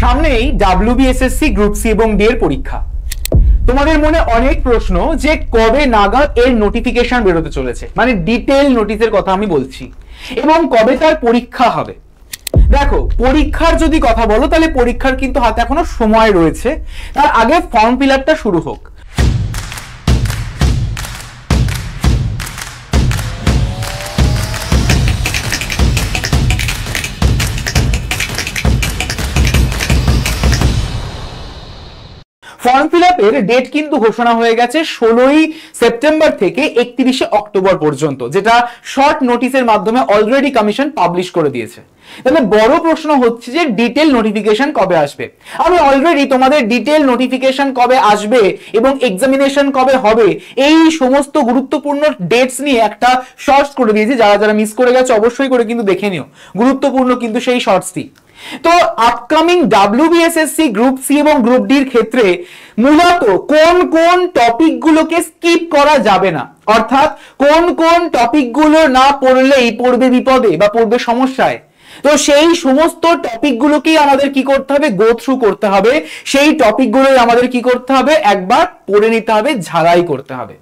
সামনেই WBSSC group C এবং D এর পরীক্ষা। তোমাদের মনে অনেক প্রশ্ন যে কবে নাগাদ এর নোটিফিকেশন বেরোতে চলেছে, মানে ডিটেইল নোটিশের কথা আমি বলছি, এবং কবে তার পরীক্ষা হবে। দেখো, পরীক্ষার যদি কথা বলো তাহলে পরীক্ষার কিন্তু হাতে এখনো সময় রয়েছে, তার আগে ফর্ম ফিল আপটা শুরু হোক। ফর্ম ফিল আপের ডেট কিন্তু ঘোষণা হয়ে গেছে 16ই সেপ্টেম্বর থেকে 31শে অক্টোবর পর্যন্ত, যেটা শর্ট নোটিশের মাধ্যমে অলরেডি কমিশন পাবলিশ করে দিয়েছে। তাহলে বড় প্রশ্ন হচ্ছে যে ডিটেইল নোটিফিকেশন কবে আসবে। আমি অলরেডি তোমাদের ডিটেইল নোটিফিকেশন কবে আসবে এবং এক্সামিনেশন কবে হবে এই সমস্ত গুরুত্বপূর্ণ ডেটস নিয়ে একটা শর্টস করে দিয়েছি, যারা যারা মিস করে গেছে অবশ্যই করে কিন্তু দেখে নিও, গুরুত্বপূর্ণ কিন্তু সেই শর্টসটি। তো আপকামিং ডাব্লিউবিএসএসসি গ্রুপ সি এবং গ্রুপ ডি এর ক্ষেত্রে মূলত কোন কোন টপিকগুলোকে স্কিপ করা যাবে না, অর্থাৎ কোন কোন টপিকগুলো না পড়লেই পড়বে বিপদে বা পড়বে সমস্যায়, তো সেই সমস্ত টপিকগুলোকেই আমাদের কি করতে হবে, গো থ্রু করতে হবে। সেই টপিকগুলোই আমাদের কি করতে হবে, একবার পড়ে নিতে হবে, ঝালাই করতে হবে।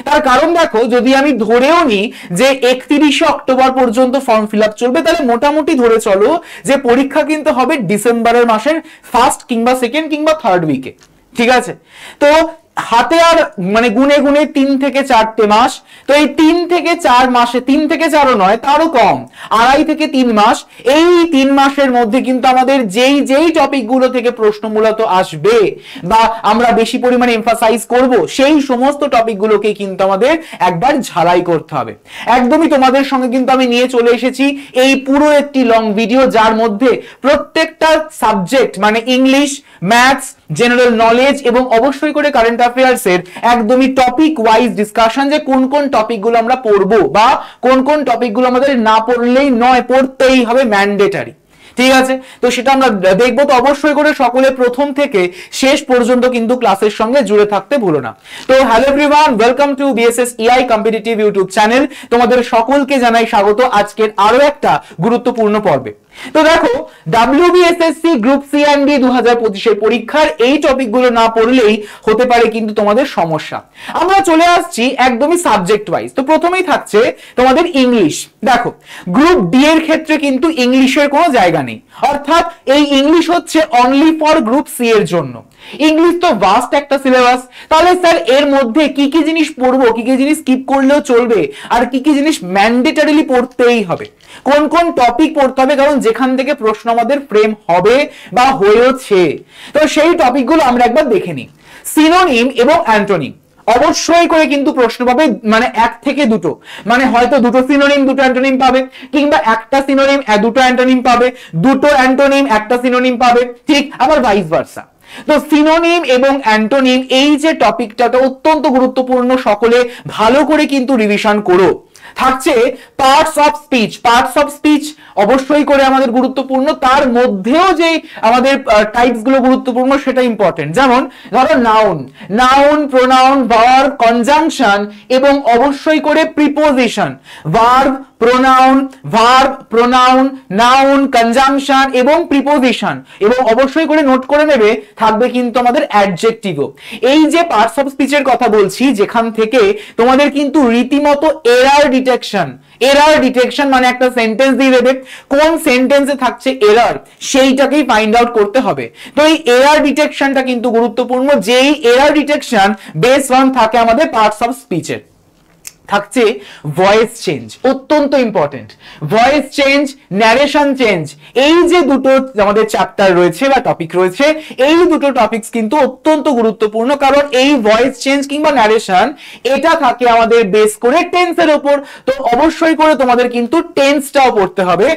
তার কারণ দেখো, যদি আমি ধরেও নিই যে 31শে অক্টোবর পর্যন্ত ফর্ম ফিল আপ চলবে, তাহলে মোটামুটি ধরে চলো যে পরীক্ষা কিন্তু হবে ডিসেম্বরের মাসের ফার্স্ট কিংবা সেকেন্ড কিংবা থার্ড উইকে, ঠিক আছে। তো হাতে আর মানে গুনে গুনে 3 থেকে 4টে মাস, তো এই 3 থেকে 4 মাসে, 3 থেকে 4ও নয় তারও কম, 2.5 থেকে 3 মাস, এই 3 মাসের মধ্যে কিন্তু আমাদের যেই টপিকগুলো থেকে প্রশ্ন মূলত আসবে বা আমরা বেশি পরিমাণে এমফাসাইজ করব, সেই সমস্ত টপিকগুলোকে কিন্তু আমাদের একবার ঝালাই করতে হবে। একদমই তোমাদের সঙ্গে কিন্তু আমি নিয়ে চলে এসেছি এই পুরো একটি লং ভিডিও, যার মধ্যে প্রত্যেকটা সাবজেক্ট মানে ইংলিশ, ম্যাথস, জেনারেল নলেজ এবং অবশ্যই করে কারেন্ট অ্যাফেয়ার্স এর একদমই টপিক ওয়াইজ ডিসকাশন, যে কোন কোন টপিকগুলো আমরা পড়বো বা কোন কোন টপিকগুলো আমাদের না পড়লেই নয়, পড়তেই হবে, ম্যান্ডেটারি, ঠিক আছে। তো সেটা আমরা দেখবো। তো অবশ্যই করে সকলে প্রথম থেকে শেষ পর্যন্ত কিন্তু ক্লাসের সঙ্গে জুড়ে থাকতে ভুলো না। তো hello everyone, welcome to BSS EI competitive YouTube channel. তোমাদের সকলকে জানাই স্বাগত আজকের আরো একটা গুরুত্বপূর্ণ পর্বে। তো দেখো, WBSSC group C and D 2025 এর পরীক্ষার এই টপিকগুলো না পড়লেই হতে পারে কিন্তু তোমাদের সমস্যা। আমরা চলে আসছি একদমই সাবজেক্ট ওয়াইজ। তো প্রথমেই থাকছে তোমাদের ইংলিশ। দেখো, গ্রুপ ডি এর ক্ষেত্রে কিন্তু ইংলিশের কোনো জায়গা নেই, অর্থাৎ এই ইংলিশ হচ্ছে অনলি ফর গ্রুপ সি এর জন্য। ইংলিশ তো ভাস্ট একটা সিলেবাস, তাহলে স্যার এর মধ্যে কি কি জিনিস পড়বো, কি কি জিনিস স্কিপ করলেও চলবে, আর কি কি জিনিস ম্যান্ডেটরিলি পড়তেই হবে, কোন কোন টপিক পড়তে হবে, কারণ যেখান থেকে প্রশ্ন আমাদের ফ্রেম হবে বা হয়েছে, তো সেই টপিকগুলো আমরা একবার দেখে নিই। সিনোনিম এবং অ্যান্টোনিম অবশ্যই করে কিন্তু প্রশ্ন পাবে, মানে 1 থেকে 2, মানে হয়তো 2টো সিনোনিম 2টো অ্যান্টোনিম পাবে, কিংবা একটা সিনোনিম 2টো অ্যান্টোনিম পাবে, 2টো অ্যান্টোনিম 1টা সিনোনিম পাবে, ঠিক, আবার ভাইস ভার্সা। তো সিনোনিম এবং অ্যান্টোনিম এই যে টপিকটা অত্যন্ত গুরুত্বপূর্ণ, সকলে ভালো করে কিন্তু রিভিশন করো। থাকছে parts of speech. Parts of speech অবশ্যই করে আমাদের গুরুত্বপূর্ণ, তার মধ্যেও যে আমাদের টাইপস গুলো গুরুত্বপূর্ণ সেটা ইম্পর্টেন্ট। যেমন ধরো noun, noun, pronoun, verb, conjunction এবং অবশ্যই করে preposition. Verb, pronoun, verb, pronoun, noun, conjunction এবং প্রিপোজিশন, এবং অবশ্যই করে নোট করে নেবে থাকবে কিন্তু আমাদের অ্যাডজেক্টিভও। এই যে পার্টস অফ স্পিচের কথা বলছি, যেখান থেকে তোমাদের কিন্তু রীতিমতো এরার ডিটেকশন, এরার ডিটেকশন মানে একটা সেন্টেন্স দিয়ে দেবে, কোন সেন্টেন্সে থাকছে এরার সেইটাকেই ফাইন্ড আউট করতে হবে। তো এই এরার ডিটেকশনটা কিন্তু গুরুত্বপূর্ণ, যেই এরার ডিটেকশন বেস অন থাকে আমাদের পার্টস অফ স্পিচের। থাকছে ভয়েস চেঞ্জ, অত্যন্ত important. Voice change, narration change, এই যে দুটো আমাদের চ্যাপ্টার রয়েছে বা টপিক রয়েছে, এই দুটো টপিকস কিন্তু অত্যন্ত গুরুত্বপূর্ণ, কারণ এই ভয়েস চেঞ্জ কিংবা ন্যারেশন এটা থাকে আমাদের বেস করে টেন্সের উপর। তো অবশ্যই করে তোমাদের কিন্তু টেন্সটাও পড়তে হবে,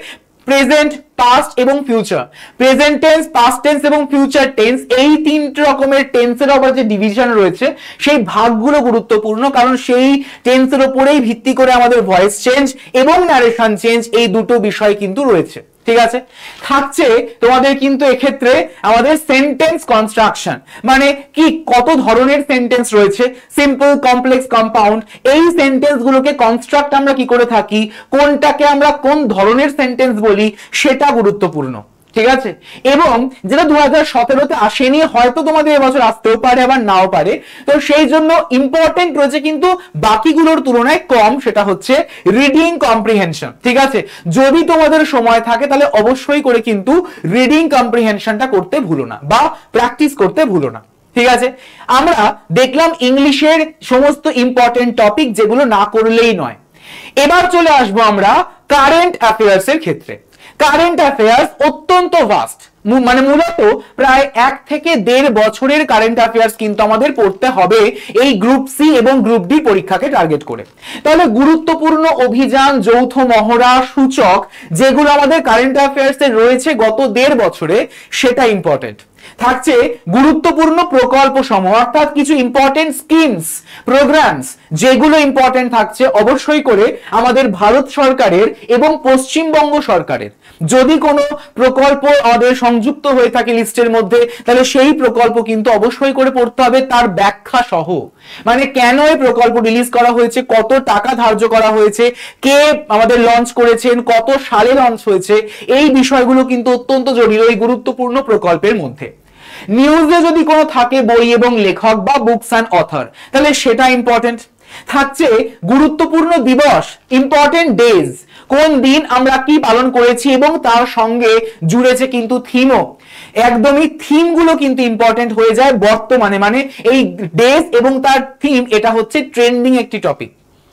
প্রেজেন্ট, পাস্ট এবং future. Present tense, past tense এবং ফিউচার টেন্স, এই 3 রকমের টেন্সের আবার যে ডিভিশন রয়েছে সেই ভাগগুলো গুরুত্বপূর্ণ, কারণ সেই টেন্সের উপরেই ভিত্তি করে আমাদের ভয়েস চেঞ্জ এবং ন্যারেশন চেঞ্জ এই দুটো বিষয় কিন্তু রয়েছে, ঠিক আছে। থাকছে তোমাদের কিন্তু এক্ষেত্রে আমাদের সেন্টেন্স কনস্ট্রাকশন, মানে কি কত ধরনের সেন্টেন্স রয়েছে, সিম্পল, কমপ্লেক্স, কম্পাউন্ড, এই সেন্টেন্স গুলোকে কনস্ট্রাক্ট আমরা কি করে থাকি, কোনটাকে আমরা কোন ধরনের সেন্টেন্স বলি সেটা গুরুত্বপূর্ণ, ঠিক আছে, এবং যেটা 2017-তে আসেনি, হয়তো তোমাদের এবছর আসতেও পারে আবার নাও পারে, তো সেই জন্য ইম্পর্টেন্ট রয়েছে কিন্তু বাকিগুলোর তুলনায় কম, সেটা হচ্ছে রিডিং কম্প্রিহেনশন। ঠিক আছে, যদি তোমাদের সময় থাকে তাহলে অবশ্যই করে কিন্তু রিডিং কম্প্রিহেনশনটা করতে ভুলো না বা প্র্যাকটিস করতে ভুলো না। ঠিক আছে, আমরা দেখলাম ইংলিশের সমস্ত ইম্পর্টেন্ট টপিক যেগুলো না করলেই নয়। এবার চলে আসবো আমরা কারেন্ট অ্যাফেয়ার্স এর ক্ষেত্রে। কারেন্ট অ্যাফেয়ার্স অত্যন্ত ভাস্ট, মানে মূলত প্রায় 1 থেকে 1.5 বছরের কারেন্ট অ্যাফেয়ার্স কিন্তু আমাদের পড়তে হবে এই গ্রুপ সি এবং গ্রুপ ডি পরীক্ষাকে টার্গেট করে। তাহলে গুরুত্বপূর্ণ অভিযান, যৌথ মহড়া, সূচক যেগুলো আমাদের কারেন্ট অ্যাফেয়ার্স এ রয়েছে গত 1.5 বছরে, সেটা ইম্পর্টেন্ট থাকছে। গুরুত্বপূর্ণ প্রকল্প সমূহ অর্থাৎ কিছু ইম্পর্টেন্ট স্কিমস, প্রোগ্রামস যেগুলো ইম্পর্টেন্ট থাকছে অবশ্যই করে আমাদের ভারত সরকারের এবং পশ্চিমবঙ্গ সরকারের। যদি কোনো প্রকল্প আমাদের সংযুক্ত হয়ে থাকে লিস্টের মধ্যে, তাহলে সেই প্রকল্প কিন্তু অবশ্যই করে পড়তে হবে তার ব্যাখ্যা সহ, মানে কেন এই প্রকল্প রিলিজ করা হয়েছে, কত টাকা ধার্য করা হয়েছে, কে আমাদের লঞ্চ করেছেন, কত সালে লঞ্চ হয়েছে, এই বিষয়গুলো কিন্তু অত্যন্ত জরুরি এই গুরুত্বপূর্ণ প্রকল্পের মধ্যে। নিউজে যদি কোনো থাকে বই এবং লেখক বা বুকস অ্যান্ড অথর, তাহলে সেটা ইম্পর্টেন্ট থাকছে। গুরুত্বপূর্ণ দিবস, ইম্পর্টেন্ট ডেজ, কোন দিন আমরা কি পালন করেছি এবং তার সঙ্গে জুড়েছে কিন্তু থিমও, একদমই থিমগুলো কিন্তু ইম্পর্টেন্ট হয়ে যায় বর্তমানে, মানে এই ডেজ এবং তার থিম এটা হচ্ছে ট্রেন্ডিং একটি টপিক।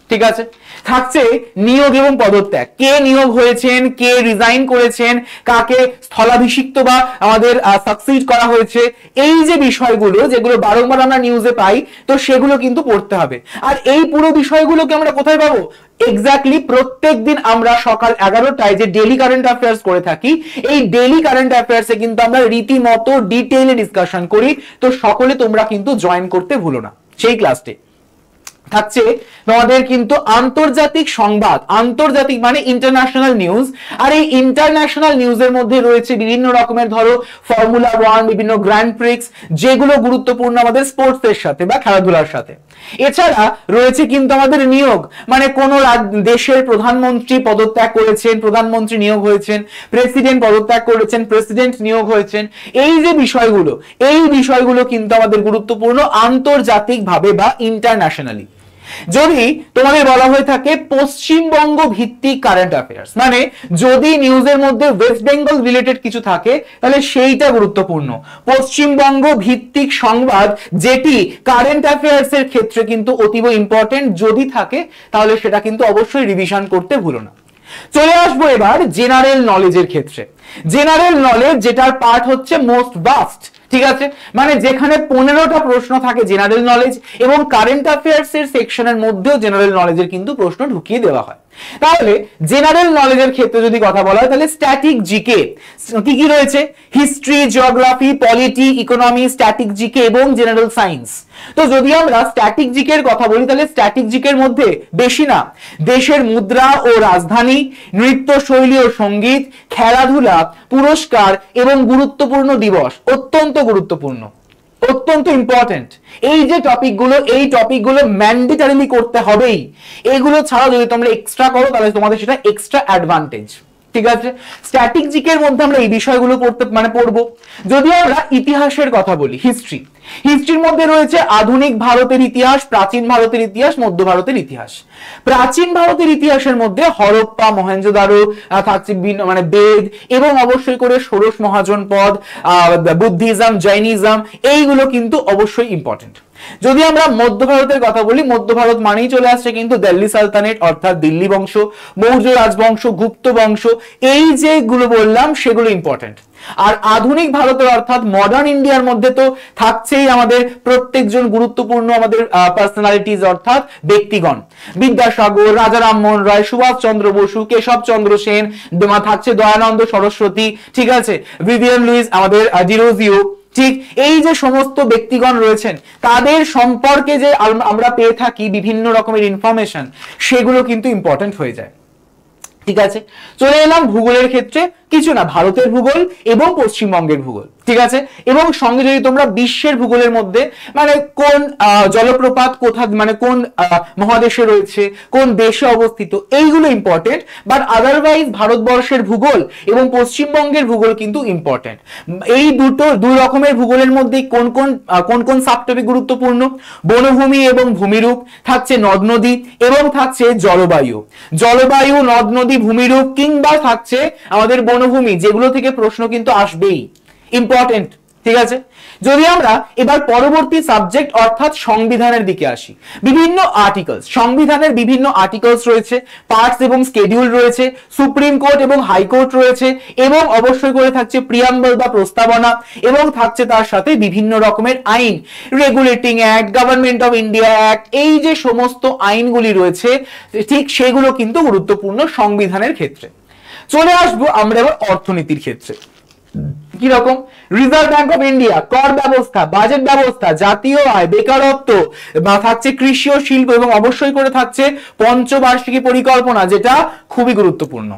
ঠিক আছে, থাকছে নিয়োগ এবং পদত্যাগ, কে নিয়োগ হয়েছেন, কে রিজাইন করেছেন, কাকে স্থলাভিষিক্ত বা আমাদের সাকসিড করা হয়েছে, এই যে বিষয়গুলো যেগুলো বারংবার আমরা নিউজে পাই, তো সেগুলো কিন্তু পড়তে হবে। আর এই পুরো বিষয়গুলোকে আমরা কোথায় পাবো? এক্স্যাক্টলি প্রত্যেকদিন আমরা সকাল 11টায় যে ডেইলি কারেন্ট অ্যাফেয়ার্স করে থাকি, এই ডেইলি কারেন্ট অ্যাফেয়ার্সে কিন্তু আমরা রীতিমতো ডিটেইলে ডিসকাশন করি, তো সকলে তোমরা কিন্তু জয়েন করতে ভুলো না সেই ক্লাসটি। থাকছে তোমাদের কিন্তু আন্তর্জাতিক সংবাদ, আন্তর্জাতিক মানে ইন্টারন্যাশনাল নিউজ, আর এই ইন্টারন্যাশনাল নিউজের মধ্যে রয়েছে বিভিন্ন রকমের ধরো ফর্মুলা 1, বিভিন্ন গ্র্যান্ড প্রিক্স যেগুলো গুরুত্বপূর্ণ আমাদের স্পোর্টস এর সাথে বা খেলাধুলার সাথে। এছাড়া রয়েছে কিন্তু আমাদের নিয়োগ, মানে কোন দেশের প্রধানমন্ত্রী পদত্যাগ করেছেন, প্রধানমন্ত্রী নিয়োগ হয়েছেন, প্রেসিডেন্ট পদত্যাগ করেছেন, প্রেসিডেন্ট নিয়োগ হয়েছেন, এই যে বিষয়গুলো, এই বিষয়গুলো কিন্তু আমাদের গুরুত্বপূর্ণ আন্তর্জাতিকভাবে বা ইন্টারন্যাশনালি। যদি তোমাদের বলা হয়ে থাকে পশ্চিমবঙ্গ ভিত্তিক কারেন্ট অ্যাফেয়ার্স, মানে যদি নিউজের মধ্যে ওয়েস্ট বেঙ্গল রিলেটেড কিছু থাকে তাহলে সেইটা গুরুত্বপূর্ণ। পশ্চিমবঙ্গ ভিত্তিক সংবাদ যেটি কারেন্ট অ্যাফেয়ার্স এর ক্ষেত্রে কিন্তু অতীব ইম্পর্টেন্ট, যদি থাকে তাহলে সেটা কিন্তু অবশ্যই রিভিশন করতে ভুলো না। চলে আসবো এবার জেনারেল নলেজের ক্ষেত্রে। জেনারেল নলেজ যেটার পার্ট হচ্ছে মোস্ট ভাস্ট, ঠিক আছে, মানে যেখানে 15টা প্রশ্ন থাকে জেনারেল নলেজ, এবং কারেন্ট অ্যাফেয়ার্স এর সেকশনের মধ্যেও জেনারেল নলেজের কিন্তু প্রশ্ন ঢুকিয়ে দেওয়া হয়। তাহলে জেনারেল নলেজের ক্ষেত্রে যদি কথা বলা হয় তাহলে স্ট্যাটিক জিকে কি কি রয়েছে? History, geography, polity, economy, static GK এবং জেনারেল সায়েন্স। তো যদি আমরা স্ট্যাটিক জিকের কথা বলি তাহলে স্ট্যাটিক জিকের মধ্যে বেশি না দেশের মুদ্রা ও রাজধানী, নৃত্য শৈলী ও সঙ্গীত, খেলাধুলা, পুরস্কার এবং গুরুত্বপূর্ণ দিবস অত্যন্ত গুরুত্বপূর্ণ, অত্যন্ত ইম্পর্টেন্ট। এই যে টপিকগুলো, এই টপিকগুলো ম্যান্ডেটরিলি করতে হবেই। এগুলো ছাড়া যদি তোমরা এক্সট্রা করো তাহলে তোমাদের সেটা এক্সট্রা অ্যাডভান্টেজ। ঠিক আছে, স্ট্যাটিক জিকের মধ্যে আমরা এই বিষয়গুলো পড়বো। যদি আমরা ইতিহাসের কথা বলি, হিস্ট্রি, হিস্ট্রির মধ্যে রয়েছে আধুনিক ভারতের ইতিহাস, প্রাচীন ভারতের ইতিহাস, মধ্য ভারতের ইতিহাস। প্রাচীন ভারতের ইতিহাসের মধ্যে হরপ্পা, মহেঞ্জোদারো থাকছে, মানে বেদ এবং অবশ্যই করে ষোড়শ মহাজনপদ, বুদ্ধিজম, জৈনিজম, এইগুলো কিন্তু অবশ্যই ইম্পর্টেন্ট। যদি আমরা মধ্য ভারতের কথা বলি, মধ্য ভারত মানেই চলে আসছে কিন্তু দিল্লি সালতানেট অর্থাৎ দিল্লি বংশ, মৌর্য রাজবংশ, গুপ্ত বংশ, এই যেগুলো বললাম সেগুলো ইম্পর্টেন্ট। আর আধুনিক ভারতের অর্থাৎ মডার্ন ইন্ডিয়ার মধ্যে তো থাকছেই আমাদের প্রত্যেকজন গুরুত্বপূর্ণ আমাদের পার্সোনালিটিজ অর্থাৎ ব্যক্তিগণ, বিদ্যাসাগর, রাজা রামমোহন রায়, সুভাষ চন্দ্র বসু, কেশব চন্দ্র সেন, থাকছে দয়ানন্দ সরস্বতী, ঠিক আছে, ভিভিয়ান লুইস, আমাদের ডিরোজিও। ঠিক, এই যে সমস্ত ব্যক্তিগণ রয়েছেন তাদের সম্পর্কে যে আমরা পেয়ে থাকি বিভিন্ন রকমের ইনফরমেশন, সেগুলো কিন্তু ইম্পর্টেন্ট হয়ে যায়। ঠিক আছে, চলে এলাম ভূগোলের ক্ষেত্রে। কিছু না, ভারতের ভূগোল এবং পশ্চিমবঙ্গের ভূগোল, ঠিক আছে। এবং সঙ্গে যদি তোমরা বিশ্বের ভূগোলের মধ্যে মানে কোন জলপ্রপাত কোথা মানে কোন মহাদেশে রয়েছে, কোন দেশে অবস্থিত, এইগুলো ইম্পর্টেন্ট। বাট আদারওয়াইজ ভারতবর্ষের ভূগোল এবং পশ্চিমবঙ্গের ভূগোল কিন্তু ইম্পর্টেন্ট। এই দুই রকমের ভূগোলের মধ্যে কোন কোন সাবটপিক গুরুত্বপূর্ণ? বনভূমি এবং ভূমিরূপ, থাকছে নদ নদী এবং থাকছে জলবায়ু, নদ নদী, ভূমিরূপ, কিংবা থাকছে আমাদের বনভূমি, যেগুলো থেকে প্রশ্ন কিন্তু আসবেই, ইম্পর্টেন্ট, ঠিক আছে। যদি আমরা এবার পরবর্তী সাবজেক্ট অর্থাৎ সংবিধানের দিকে আসি, বিভিন্ন আর্টিকেলস, সংবিধানের বিভিন্ন আর্টিকেলস রয়েছে, পার্টস এবং স্কেডিউল রয়েছে, সুপ্রিম কোর্ট এবং হাইকোর্ট রয়েছে, এবং অবশ্যই করে থাকছে প্রিয়াম্বল বা প্রস্তাবনা, এবং থাকছে তার সাথে বিভিন্ন রকমের আইন, regulating act, government of India act, এই যে সমস্ত আইনগুলি রয়েছে ঠিক সেগুলো কিন্তু গুরুত্বপূর্ণ সংবিধানের ক্ষেত্রে। চলে আসবো আমরা এবার অর্থনীতির ক্ষেত্রে। কি রকম? রিজার্ভ ব্যাংক অফ ইন্ডিয়া, কর ব্যবস্থা, বাজেট ব্যবস্থা, জাতীয় আয়, বেকারত্ব, বা থাকছে কৃষি ও শিল্প, এবং অবশ্যই করে থাকছে পঞ্চবার্ষিকী পরিকল্পনা, যেটা খুবই গুরুত্বপূর্ণ।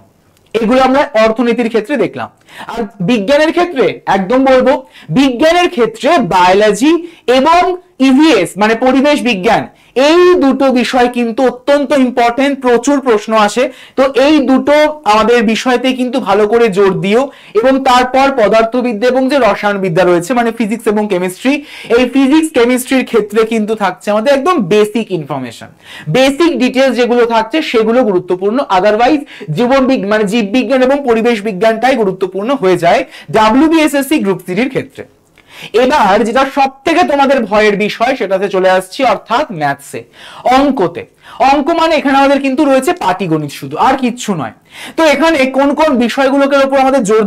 এগুলো আমরা অর্থনীতির ক্ষেত্রে দেখলাম। আর বিজ্ঞানের ক্ষেত্রে একদম বলবো, বিজ্ঞানের ক্ষেত্রে বায়োলজি এবং ইভিএস মানে পরিবেশ বিজ্ঞান, এই দুটো বিষয় কিন্তু অত্যন্ত ইম্পর্টেন্ট, প্রচুর প্রশ্ন আসে। তো এই দুটো আমাদের বিষয়তে কিন্তু ভালো করে জোর দিও। এবং তারপর পদার্থবিদ্যা এবং যে রসায়নবিদ্যা রয়েছে মানে ফিজিক্স এবং কেমিস্ট্রি, এই ফিজিক্স কেমিস্ট্রির ক্ষেত্রে কিন্তু থাকছে আমাদের একদম বেসিক ইনফরমেশন, বেসিক ডিটেলস যেগুলো থাকছে সেগুলো গুরুত্বপূর্ণ। আদারওয়াইজ মানে জীববিজ্ঞান এবং পরিবেশ বিজ্ঞানটাই গুরুত্বপূর্ণ হয়ে যায় WBSSC গ্রুপ 3 এর ক্ষেত্রে। এবার যেটা সব থেকে তোমাদের ভয়ের বিষয় সেটাতে চলে আসছি, অর্থাৎ ম্যাথসে, অঙ্কতে। অঙ্ক মানে এখানে আমাদের কিন্তু রয়েছে পাটিগণিত শুধু, আর কিচ্ছু নয়। তো এখানে কোন কোন বিষয়গুলোকে উপর আমাদের জোর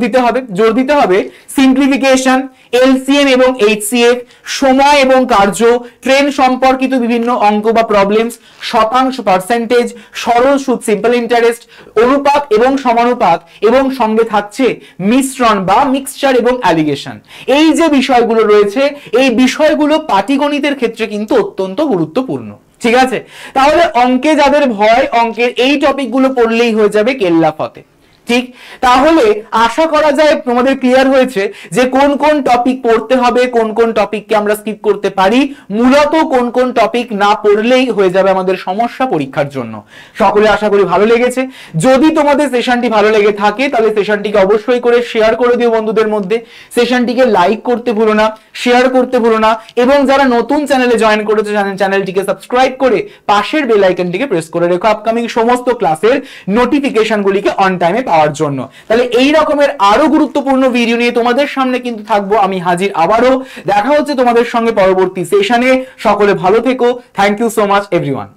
দিতে হবে সিম্পলিফিকেশন, এলসিএম এবং এইচসিএফ, সময় এবং কার্য, ট্রেন সম্পর্কিত বিভিন্ন অঙ্ক বা প্রবলেমস, শতাংশ পার্সেন্টেজ, সরল সুদ সিম্পল ইন্টারেস্ট, অনুপাত এবং সমানুপাত, এবং সঙ্গে থাকছে মিশ্রণ বা মিক্সচার এবং অ্যালিগেশন। এই যে বিষয়গুলো রয়েছে, এই বিষয়গুলো পাটিগণিতের ক্ষেত্রে কিন্তু অত্যন্ত গুরুত্বপূর্ণ, ঠিক আছে। তাহলে অঙ্কে যাদের ভয়, অঙ্কের এই টপিকগুলো পড়লেই হয়ে যাবে কেল্লা ফতে, ঠিক। তাহলে আশা করা যায় তোমাদের ক্লিয়ার হয়েছে যে কোন কোন টপিক পড়তে হবে, কোন কোন টপিককে আমরা স্কিপ করতে পারি, মূলত কোন কোন টপিক না পড়লেই হয়ে যাবে আমাদের সমস্যা পরীক্ষার জন্য। সকলে আশা করি ভালো লেগেছে। যদি তোমাদের সেশনটি ভালো লেগে থাকে তাহলে সেশনটিকে অবশ্যই করে শেয়ার করে দিও বন্ধুদের মধ্যে, সেশনটিকে লাইক করতে ভুলো না, শেয়ার করতে ভুলো না, এবং যারা নতুন চ্যানেলে জয়েন করেছে চ্যানেলটিকে সাবস্ক্রাইব করে পাশের বেল আইকনটিকে প্রেস করে রেখো আপকামিং সমস্ত ক্লাসের নোটিফিকেশনগুলিকে অন টাইমে পাওয়ার জন্য। তাহলে এই রকমের আরো গুরুত্বপূর্ণ ভিডিও নিয়ে তোমাদের সামনে কিন্তু থাকবো আমি হাজির আবারও। দেখা হচ্ছে তোমাদের সঙ্গে পরবর্তী সেশনে। সকলে ভালো থেকো। Thank you so much everyone.